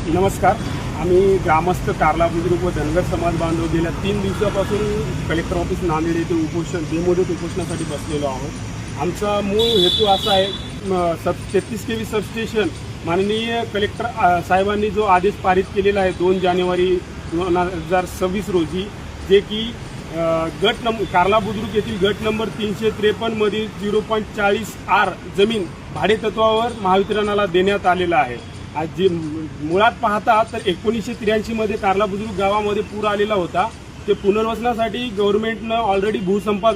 नमस्कार. आम्ही ग्रामस्थ कार्ला बुद्रुक व धनगर समाज बांधव गेल्या 3 दिवसापासून कलेक्टर ऑफिस नांदेड येथे उपोषण बेमुदत उपोषणासाठी बसलेलो आहोत. आमचा मूळ हेतू असा आहे 33 kV सबस्टेशन माननीय कलेक्टर साहेबांनी जो आदेश पारित केलेला आहे 2 जानेवारी 2026 रोजी, जे की गट नंबर कार्ला बुद्रुक येथील गट नंबर 353 मधील 0.40 R जमीन भाडेतत्वावर महावितरणाला देण्यात आलेला आहे. आज जे मुळात पाहता तर 1983 मध्ये कार्ला बुद्रुक गावामध्ये पूर आलेला होता. ते पुनर्वसनासाठी गव्हर्नमेंटनं ऑलरेडी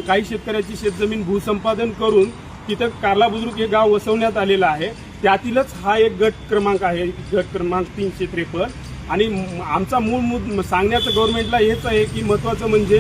काही शेतकऱ्याची शेतजमीन भूसंपादन करून तिथं कार्ला बुद्रुक हे गाव वसवण्यात आलेलं आहे. त्यातीलच हा एक गट क्रमांक आहे, गट क्रमांक 353. आणि आमचा मूळ सांगण्याचं गव्हर्नमेंटला हेच आहे की महत्त्वाचं म्हणजे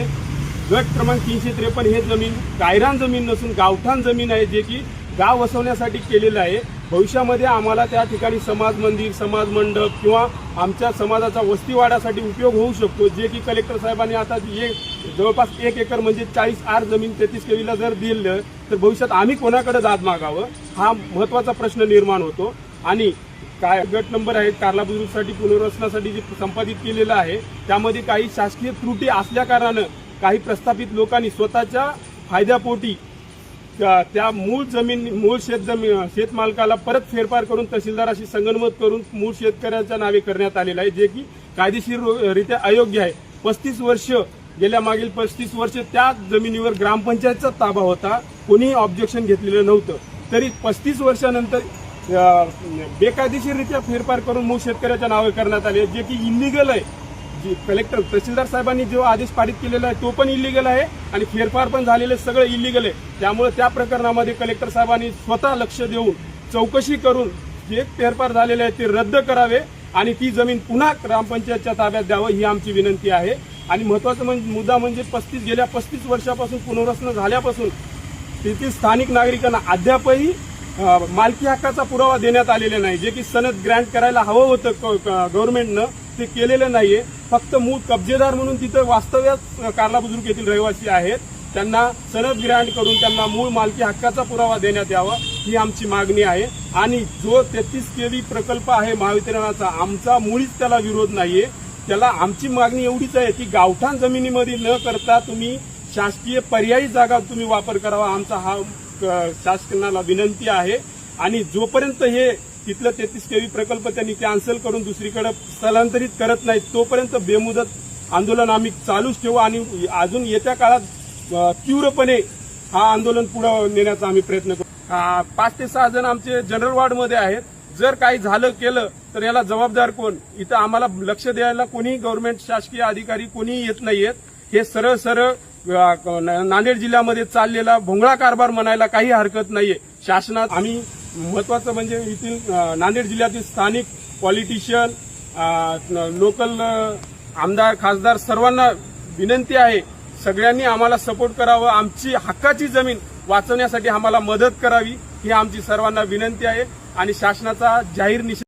गट क्रमांक 353 हे जमीन गायरान जमीन नसून गावठाण जमीन आहे, जे की गाव वसवण्यासाठी केलेलं आहे. भविष्यामध्ये आम्हाला त्या ठिकाणी समाज मंदिर, समाज मंडप किंवा आमच्या समाजाचा वस्तीवाड्यासाठी उपयोग होऊ शकतो, जे की कलेक्टर साहेबांनी आता जवळपास 1 एकर म्हणजे 40 R जमीन 33 kVला जर दिलं तर भविष्यात आम्ही कोणाकडे दाद मागावं हा महत्त्वाचा प्रश्न निर्माण होतो. आणि काय गट नंबर आहे कार्ला बुद्रुकसाठी पुनर्वसनासाठी जे संपादित केलेलं आहे त्यामध्ये काही शासकीय त्रुटी असल्याकारणानं काही प्रस्थापित लोकांनी स्वतःच्या फायद्यापोटी त्या मूळ शेतमालकाला परत फेरफार करून तहसीलदाराशी संगनमत करून मूळ शेतकऱ्याच्या नावे करण्यात आलेलं आहे, जे की कायदेशीररित्या अयोग्य आहे. 35 वर्ष गेल्या मागील 35 वर्ष त्या जमिनीवर ग्रामपंचायतचा ताबा होता, कोणीही ऑब्जेक्शन घेतलेलं नव्हतं. तरी 35 वर्षानंतर बेकायदेशीररित्या फेरफार करून मूळ शेतकऱ्याच्या नावे करण्यात आले, जे की इलिगल आहे. कलेक्टर तहसीलदार साहेबांनी जो आदेश पारित केलेला आहे तो पण इलिगल आहे आणि फेरफार पण झालेले सगळं इलिगल आहे. त्यामुळे त्या प्रकरणामध्ये कलेक्टर साहेबांनी स्वतः लक्ष देऊन चौकशी करून जे फेरफार झालेले आहे ते रद्द करावे आणि ती जमीन पुन्हा ग्रामपंचायतच्या ताब्यात द्यावं ही आमची विनंती आहे. आणि महत्त्वाचा मुद्दा म्हणजे गेल्या 35 वर्षापासून पुनर्वसन झाल्यापासून तेथील स्थानिक नागरिकांना अद्यापही मालकी हक्काचा पुरावा देण्यात आलेला नाही, जे की सनद ग्रँट करायला हवं होतं गव्हर्नमेंटनं, ते केलेलं नाहीये. फक्त मूळ कब्जेदार म्हणून तिथं वास्तव्यात कार्ला बुद्रुक येथील रहिवासी आहेत, त्यांना सनद ग्रँट करून त्यांना मूळ मालकी हक्काचा पुरावा देण्यात यावा ही आमची मागणी आहे. आणि जो 33 kV प्रकल्प आहे महावितरणाचा, आमचा मुळीच त्याला विरोध नाहीये. त्याला आमची मागणी एवढीच आहे की गावठाण जमिनीमध्ये न करता तुम्ही शासकीय पर्यायी जागा तुम्ही वापर करावा, आमचा हा शासनाला विनंती आहे. आणि जोपर्यंत हे तिथलं 33 kV प्रकल्प त्यांनी कॅन्सल करून दुसरीकडे स्थलांतरित करत नाहीत तोपर्यंत बेमुदत आंदोलन आम्ही चालूच ठेवू आणि अजून येत्या काळात तीव्रपणे हा आंदोलन पुढे नेण्याचा आम्ही प्रयत्न करू. 5 ते 6 जण आमचे जनरल वॉर्डमध्ये आहेत. जर काही झालं केलं तर याला जबाबदार कोण? इथं आम्हाला लक्ष द्यायला कोणी गव्हर्नमेंट शासकीय अधिकारी कोणी येत नाहीयेत. हे सरळ नांदेड जिल्ह्यामध्ये चाललेला भोंगळा कारभार म्हणायला काही हरकत नाहीये. शासनात आम्ही महत्वाचं म्हणजे येथील नांदेड जिल्ह्यातील स्थानिक पॉलिटिशियन, लोकल आमदार, खासदार सर्वांना विनंती आहे, सगळ्यांनी आम्हाला सपोर्ट करावं, आमची हक्काची जमीन वाचवण्यासाठी आम्हाला मदत करावी ही आमची सर्वांना विनंती आहे. आणि शासनाचा जाहीर निषेध